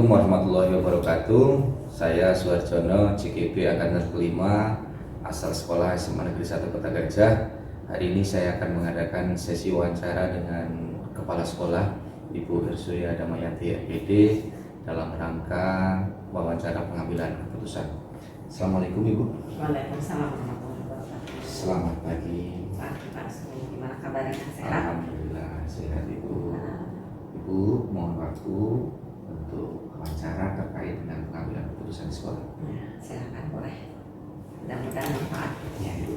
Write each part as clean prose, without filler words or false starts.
Assalamualaikum warahmatullahi wabarakatuh. Saya Suharjono, CGP Angkatan kelima, asal sekolah SMA Negeri 1 Kota Gajah. Hari ini saya akan mengadakan sesi wawancara dengan Kepala Sekolah Ibu Hersuya Damayanti FPD dalam rangka wawancara pengambilan keputusan. Assalamualaikum Ibu. Waalaikumsalam warahmatullahi wabarakatuh. Selamat pagi. Pak, gimana kabarnya? Sehat? Alhamdulillah sehat Ibu. Ibu mohon waktu untuk wawancara terkait dengan pengambilan keputusan di sekolah. Ya, silakan, boleh. Mudah-mudahan manfaat. Ya, Ibu.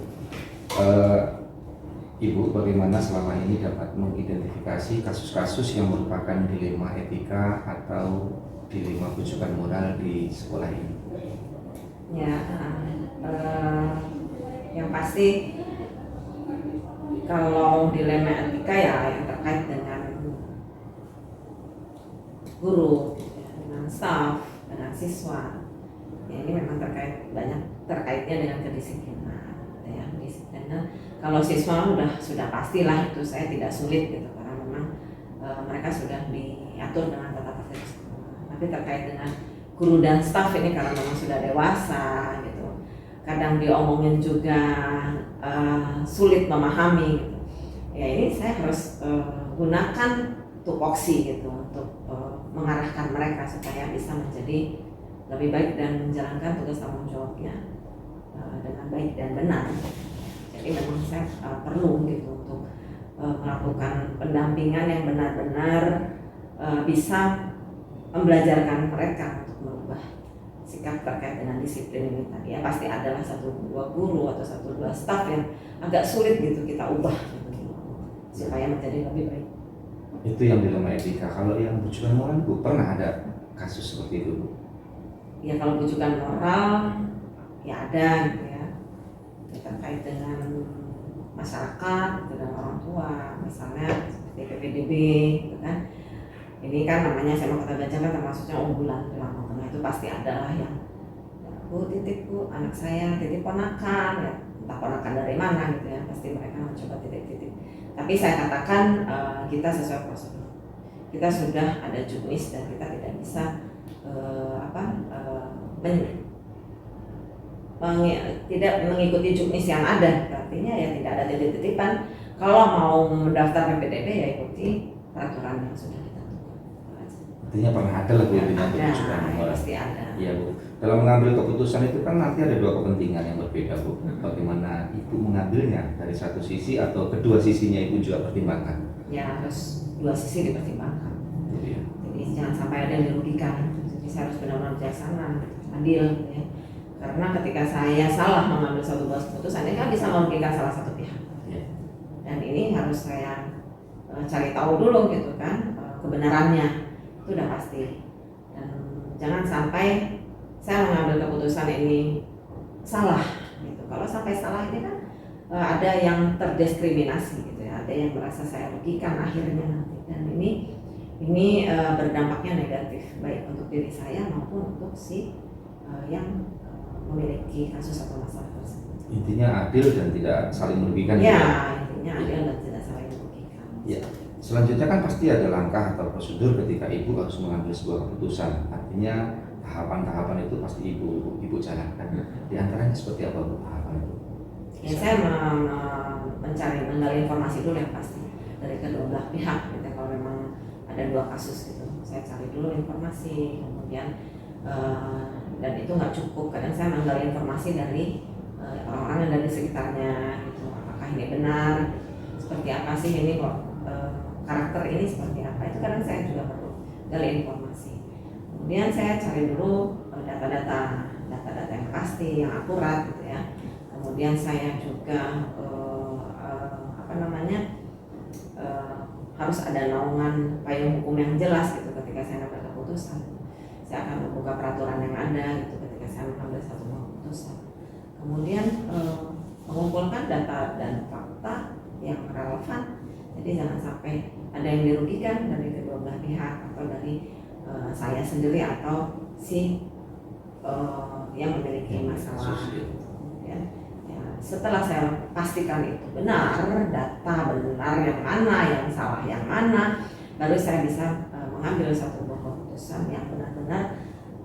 Ibu, bagaimana selama ini dapat mengidentifikasi kasus-kasus yang merupakan dilema etika atau dilema bujukan moral di sekolah ini? Ya, yang pasti kalau dilema etika ya yang terkait dengan guru, dengan staf, dengan siswa. Ya, ini memang terkaitnya dengan kedisiplinan. Ya, disiplinan. Kalau siswa sudah pastilah itu saya tidak sulit gitu karena memang mereka sudah diatur dengan tata tertib sekolah. Tapi terkait dengan guru dan staf ini karena memang sudah dewasa gitu. Kadang diomongin juga sulit memahami gitu. Ya ini saya harus gunakan tupoksi gitu untuk mengarahkan mereka supaya bisa menjadi lebih baik dan menjalankan tugas tanggung jawabnya dengan baik dan benar. Jadi memang saya perlu gitu untuk melakukan pendampingan yang benar-benar bisa membelajarkan mereka untuk merubah sikap terkait dengan disiplin ini tadi. Ya pasti adalah 1-2 guru atau 1-2 staf yang agak sulit gitu kita ubah gitu, supaya menjadi lebih baik. Itu yang dilema etika. Kalau yang bujukan moral, Bu, pernah ada kasus seperti itu, Bu? Ya kalau bujukan moral ya ada gitu ya, terkait dengan masyarakat dengan orang tua, misalnya seperti PPDB gitu kan. Ini kan namanya SMA Kota Gajah kan termasuknya unggulan di Lampung Tengah, itu pasti adalah yang Bu, titip Bu, anak saya titip ponakan ya, entah ponakan dari mana gitu ya, pasti mereka mencoba titip-titip. Tapi saya katakan kita sesuai prosedur. Kita sudah ada juknis dan kita tidak bisa tidak mengikuti juknis yang ada. Artinya ya tidak ada titip-titipan. Kalau mau mendaftar PPDB ya ikuti peraturan yang sudah ditentukan. Artinya pernah ada lah Bu yang bujukan moral. Pasti ada. Iya Bu. Dalam mengambil keputusan itu kan nanti ada 2 kepentingan yang berbeda Bu. Bagaimana Ibu mengambilnya dari satu sisi atau kedua sisinya Ibu juga pertimbangkan? Ya harus 2 sisi dipertimbangkan. Iya. Jadi jangan sampai ada yang dirugikan. Jadi saya harus benar-benar bijaksana, adil ya. Karena ketika saya salah mengambil satu buah keputusan, ini kan bisa merugikan salah satu pihak. Iya. Dan ini harus saya cari tahu dulu gitu kan kebenarannya, itu udah pasti. Dan jangan sampai saya mengambil keputusan ini salah gitu. Kalau sampai salah ini kan ada yang terdiskriminasi gitu ya, ada yang merasa saya rugikan akhirnya nanti. Dan ini berdampaknya negatif baik untuk diri saya maupun untuk si yang memiliki kasus atau masalah tersebut. Intinya adil dan tidak saling merugikan. Ya, intinya adil dan tidak saling merugikan. Ya. Selanjutnya kan pasti ada langkah atau prosedur ketika Ibu harus mengambil sebuah keputusan. Artinya tahapan-tahapan itu pasti Ibu jalankan. Di antaranya seperti apa Bu tahapan itu? Ya, saya menggali informasi dulu yang pasti dari kedua belah pihak. Gitu. Kalau memang ada 2 kasus gitu, saya cari dulu informasi, kemudian dan itu nggak cukup. Kadang saya menggali informasi dari orang-orang yang dari sekitarnya. Gitu. Apakah ini benar? Seperti apa sih ini kok? Karakter ini seperti apa? Itu kadang saya juga perlu gali informasi. Kemudian saya cari dulu data-data yang pasti, yang akurat gitu ya. Kemudian saya juga harus ada naungan payung hukum yang jelas gitu ketika saya mengambil keputusan. Saya akan membuka peraturan yang ada gitu ketika saya mengambil satu keputusan. Kemudian mengumpulkan data dan fakta yang relevan. Jadi jangan sampai ada yang dirugikan dari kedua belah pihak atau dari saya sendiri atau si yang memiliki masalah. Ya, setelah saya pastikan itu benar, data benar yang mana, yang salah yang mana, baru saya bisa mengambil satu buah keputusan. keputusan yang benar-benar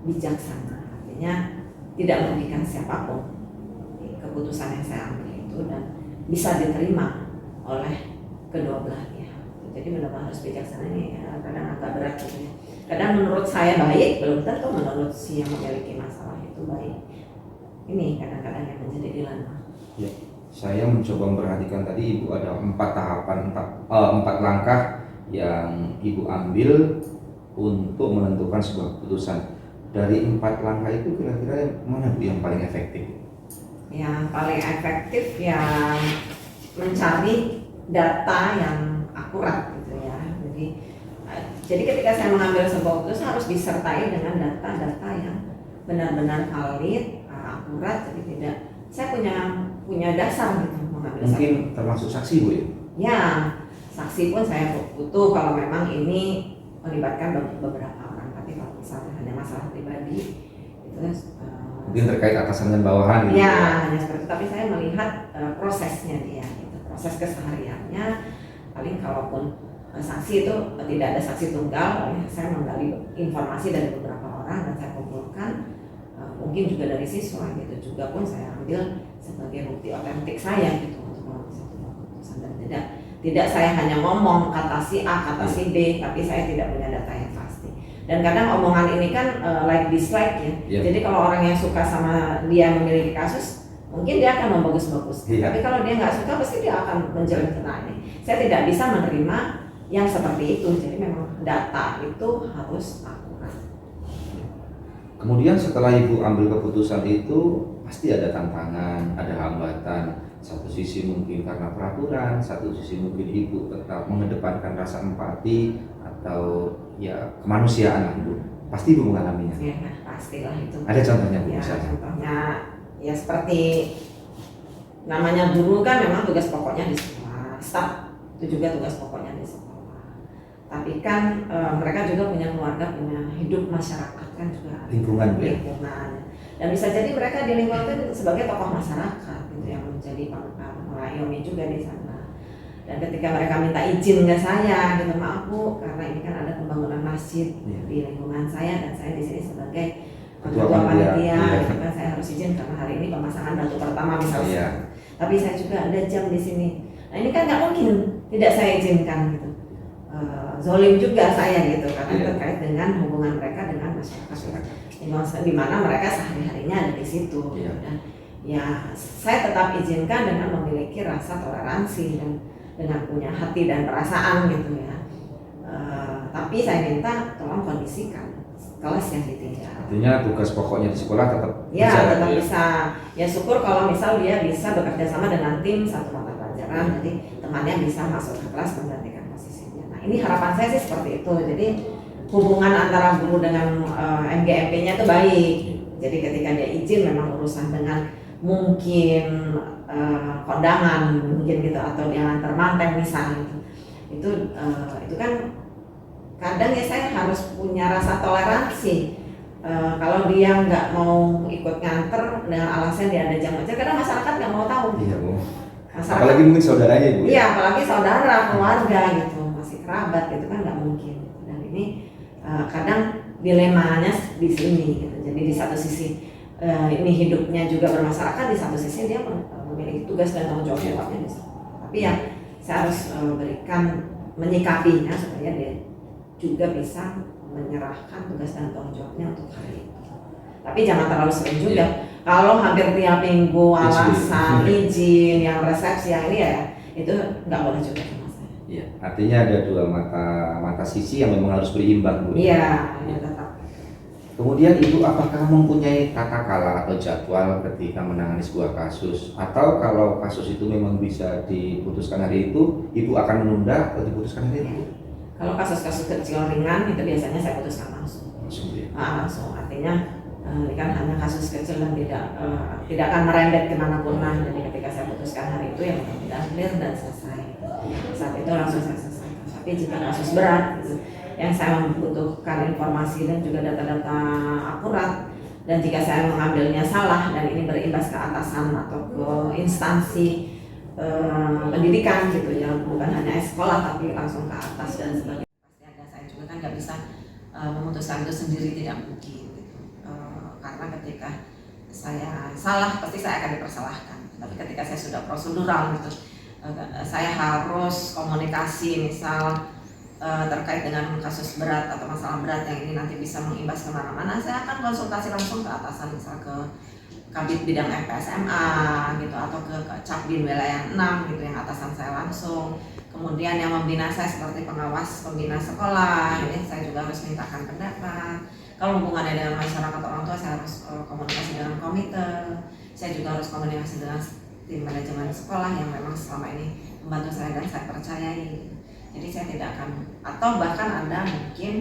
bijaksana, artinya tidak merugikan siapapun. Keputusan yang saya ambil itu dan bisa diterima oleh kedua belah pihak. Jadi benar-benar harus bijaksana. Ini ya, kadang agak berat gitu ya. Kadang menurut saya baik, belum tentu menurut si yang memiliki masalah itu baik. Ini kadang-kadang yang menjadi dilema. Ya, saya mencoba memperhatikan tadi Ibu ada 4 tahapan, 4 langkah yang Ibu ambil untuk menentukan sebuah keputusan. Dari 4 langkah itu kira-kira mana Bu yang paling efektif? Yang paling efektif yang mencari data yang akurat gitu ya. Jadi ketika saya mengambil sebuah keputusan harus disertai dengan data-data yang benar-benar valid, akurat. Jadi tidak, saya punya dasar gitu mengambil. Mungkin termasuk saksi Bu ya? Ya, saksi pun saya butuh kalau memang ini melibatkan beberapa orang. Tapi kalau misalnya hanya masalah pribadi itu Mungkin terkait atasan dan bawahan gitu ya, hanya seperti itu. Tapi saya melihat prosesnya dia gitu. Proses kesehariannya. Paling kalaupun saksi itu tidak ada saksi tunggal, saya menggali informasi dari beberapa orang dan saya kumpulkan, mungkin juga dari siswa gitu, juga pun saya ambil sebagai bukti otentik saya gitu untuk mengambil satu keputusan. Dan tidak saya hanya ngomong kata si A, kata si B, tapi saya tidak punya data yang pasti. Dan kadang omongan ini kan like dislike ya. Jadi kalau orang yang suka sama dia memiliki kasus, mungkin dia akan membagus-bagus. Tapi kalau dia nggak suka, pasti dia akan menjelek. Nah, ini saya tidak bisa menerima yang seperti itu. Jadi memang data itu harus akurat. Kemudian setelah Ibu ambil keputusan itu pasti ada tantangan, ada hambatan. Satu sisi mungkin karena peraturan, satu sisi mungkin Ibu tetap mengedepankan rasa empati atau ya kemanusiaan lah Bu. Pasti Ibu mengalaminya. Ya, pastilah itu. Ada contohnya Bu? Ya, contohnya ya seperti namanya guru kan memang tugas pokoknya di sekolah, staf itu juga tugas pokoknya di sekolah. Tapi kan mereka juga punya keluarga, punya hidup masyarakat kan juga, lingkungan. Dan bisa jadi mereka di lingkungan itu sebagai tokoh masyarakat gitu yang menjadi mengayomi juga di sana. Dan ketika mereka minta izin ke saya gitu, maaf Bu, karena ini kan ada pembangunan masjid di lingkungan saya dan saya di sini sebagai ketua panitia, gitu kan, saya harus izin karena hari ini pemasangan batu pertama misalnya. Tapi saya juga ada jam di sini. Nah ini kan nggak mungkin tidak saya izinkan gitu. Zolim juga saya gitu karena terkait dengan hubungan mereka dengan masyarakat di mana mereka sehari-harinya ada di situ. Dan ya saya tetap izinkan dengan memiliki rasa toleransi dan dengan punya hati dan perasaan gitu ya. Tapi saya minta tolong kondisikan kelas yang ditinggal. Artinya tugas pokoknya di sekolah tetap tetap bisa. Ya syukur kalau misal dia bisa bekerja sama dengan tim satu mata pelajaran, jadi temannya bisa masuk ke kelas menggantikan posisinya. Nah ini harapan saya sih seperti itu. Jadi hubungan antara guru dengan MGMP-nya itu baik. Jadi ketika dia izin memang urusan dengan mungkin kondangan mungkin gitu atau dia antar manten misalnya itu kan kadang ya saya harus punya rasa toleransi. Kalau dia nggak mau ikut nganter dengan alasan dia ada jam aja, karena masyarakat nggak mau tahu. Iya Bu. Masyarakat, apalagi mungkin saudaranya Bu. Iya, apalagi saudara, keluarga gitu, masih kerabat itu kan nggak mungkin. Dan ini kadang dilemanya di sini gitu. Jadi di satu sisi ini hidupnya juga bermasyarakat, di satu sisi dia memiliki tugas dan tanggung jawabnya di sana. Tapi ya saya harus berikan menyikapinya supaya dia juga bisa menyerahkan tugas dan tanggung jawabnya untuk hari itu. Tapi jangan terlalu sering juga. Kalau hampir tiap minggu alasan izin, yang resepsi yang ini ya itu nggak boleh juga sama saya. Iya, artinya ada dua mata sisi yang memang harus berimbang Bu. Iya, tetap. Kemudian Ibu apakah mempunyai tata kala atau jadwal ketika menangani sebuah kasus, atau kalau kasus itu memang bisa diputuskan hari itu, Ibu akan menunda atau diputuskan hari itu? Kalau kasus-kasus kecil ringan itu biasanya saya putuskan langsung. Langsung, artinya ini kan hanya kasus kecil dan tidak akan merembet kemanapun lah. Jadi ketika saya putuskan hari itu ya mudah-mudahan clear dan selesai. Saat itu langsung saya selesaikan. Tapi jika kasus berat gitu, yang saya membutuhkan informasi dan juga data-data akurat, dan jika saya mengambilnya salah dan ini berimbas ke atasan atau ke instansi pendidikan gitu ya, bukan hanya sekolah tapi langsung ke atas dan sebagainya, pasti ada. Saya juga kan nggak bisa memutuskan itu sendiri tidak mungkin gitu. Karena ketika saya salah pasti saya akan dipersalahkan, tapi ketika saya sudah prosedural gitu, saya harus komunikasi misal terkait dengan kasus berat atau masalah berat yang ini nanti bisa mengimbas kemana-mana, saya akan konsultasi langsung ke atasan, misal ke Kabid Bidang FPSMA gitu, atau ke Capdin Wilayah 6 gitu yang atasan saya langsung. Kemudian yang membina saya seperti pengawas pembina sekolah, ini saya juga harus mintakan pendapat. Kalau hubungannya dengan masyarakat orang tua, saya harus komunikasi dengan komite. Saya juga harus komunikasi dengan tim manajemen sekolah yang memang selama ini membantu saya dan saya percayai. Jadi saya tidak akan, atau bahkan ada mungkin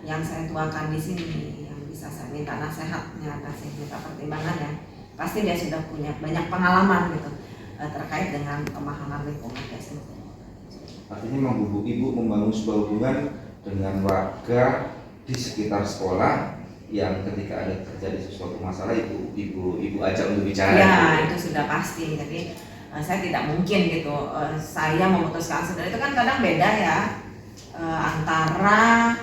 yang saya tuakan di sini yang bisa saya minta nasihatnya, kasih minta pertimbangannya. Pasti dia sudah punya banyak pengalaman gitu terkait dengan pemahaman lingkungan biasanya. Artinya memang ibu membangun sebuah hubungan dengan warga di sekitar sekolah yang ketika ada terjadi sesuatu masalah ibu ajak untuk bicara. Ya itu sudah pasti. Jadi saya tidak mungkin gitu saya memutuskan sendiri, itu kan kadang beda ya antara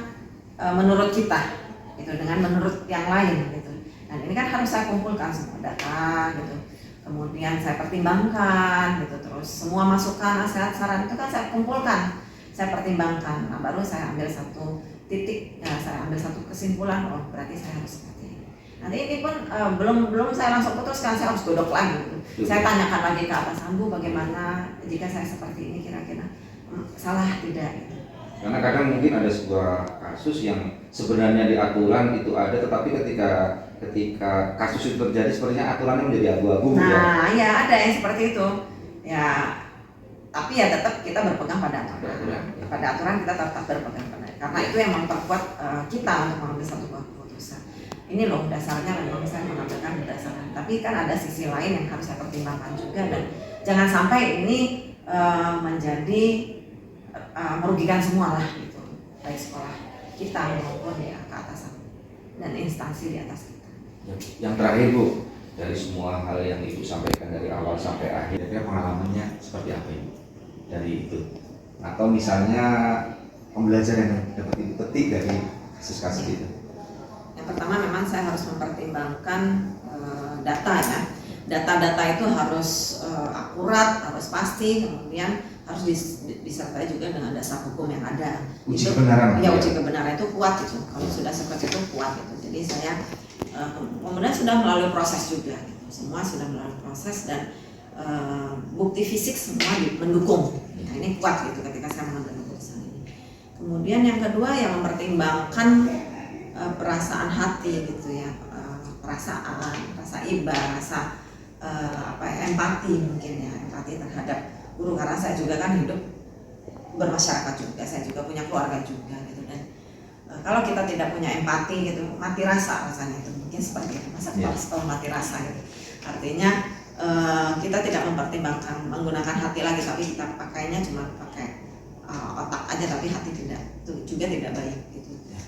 menurut kita gitu dengan menurut yang lain gitu. Dan ini kan harus saya kumpulkan semua data gitu, kemudian saya pertimbangkan gitu, terus semua masukan, nasihat, saran itu kan saya kumpulkan, saya pertimbangkan, nah baru saya ambil satu titik, ya saya ambil satu kesimpulan, oh berarti saya harus seperti ini. Nanti ini pun belum saya langsung putuskan, saya harus godok lagi gitu. Saya tanyakan lagi ke atasan, Bu bagaimana jika saya seperti ini, kira-kira salah tidak gitu. Karena kadang mungkin ada sebuah kasus yang sebenarnya di aturan itu ada, tetapi ketika kasus itu terjadi sepertinya aturannya menjadi abu-abu. Nah ya ada yang seperti itu ya, tapi ya tetap kita berpegang pada aturan. Pada aturan kita tetap berpegang pada, karena itu yang memperkuat kita untuk mengambil satu keputusan. Ini loh dasarnya memang saya mengambilkan berdasarkan, tapi kan ada sisi lain yang harus saya pertimbangkan juga, dan jangan sampai ini menjadi merugikan semua lah gitu, baik sekolah kita maupun ya ke atasan dan instansi di atas kita. Yang terakhir Bu, dari semua hal yang Ibu sampaikan dari awal sampai akhir, kira-kira pengalamannya seperti apa Ibu dari itu? Atau misalnya pembelajaran yang dapat Ibu petik dari kasus-kasus itu? Yang pertama memang saya harus mempertimbangkan data ya. Data-data itu harus akurat, harus pasti, kemudian harus disertai juga dengan dasar hukum yang ada. Uji kebenaran. Ya uji kebenaran itu kuat itu. Kalau sudah seperti itu kuat itu. Jadi saya kemudian sudah melalui proses juga. Gitu. Semua sudah melalui proses dan bukti fisik semua mendukung. Nah, ini kuat gitu ketika saya mengambil keputusan ini. Kemudian yang kedua yang mempertimbangkan perasaan hati gitu ya, perasaan, rasa iba, rasa empati mungkin ya, empati terhadap guru, karena saya juga kan hidup bermasyarakat juga, saya juga punya keluarga juga gitu, dan kalau kita tidak punya empati gitu, mati rasa rasanya itu, mungkin seperti itu, masa kita mati rasa gitu, artinya kita tidak mempertimbangkan menggunakan hati lagi, tapi kita pakainya cuma pakai otak aja, tapi hati tidak, itu juga tidak baik gitu.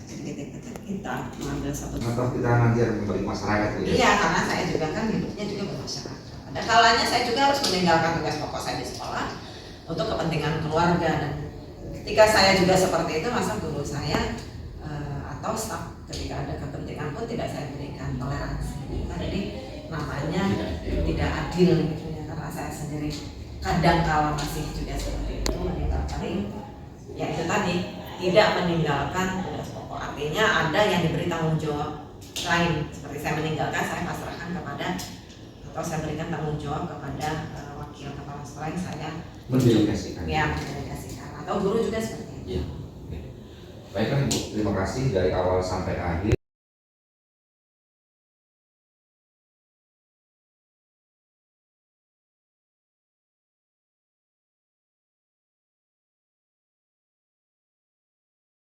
Jadi kita mengambil satu atau kita nanti harus kembali masyarakat gitu. Iya, karena saya juga kan hidupnya juga bermasyarakat. Ada kalanya saya juga harus meninggalkan tugas pokok saya di sekolah untuk kepentingan keluarga, dan ketika saya juga seperti itu, masa guru saya atau staf ketika ada kepentingan pun tidak saya berikan toleransi. Jadi namanya tidak adil gitu ya, karena saya sendiri kadang kala masih juga seperti itu meninggalkan, ya itu tadi tidak meninggalkan tugas pokok, artinya ada yang diberi tanggung jawab lain, seperti saya meninggalkan, saya pasrahkan kepada atau saya berikan tanggung jawab kepada wakil kepala sekolah yang saya mendelegasikan. Ya, mendelegasikan, atau guru juga seperti itu. Ya. Baiklah Ibu, terima kasih dari awal sampai akhir.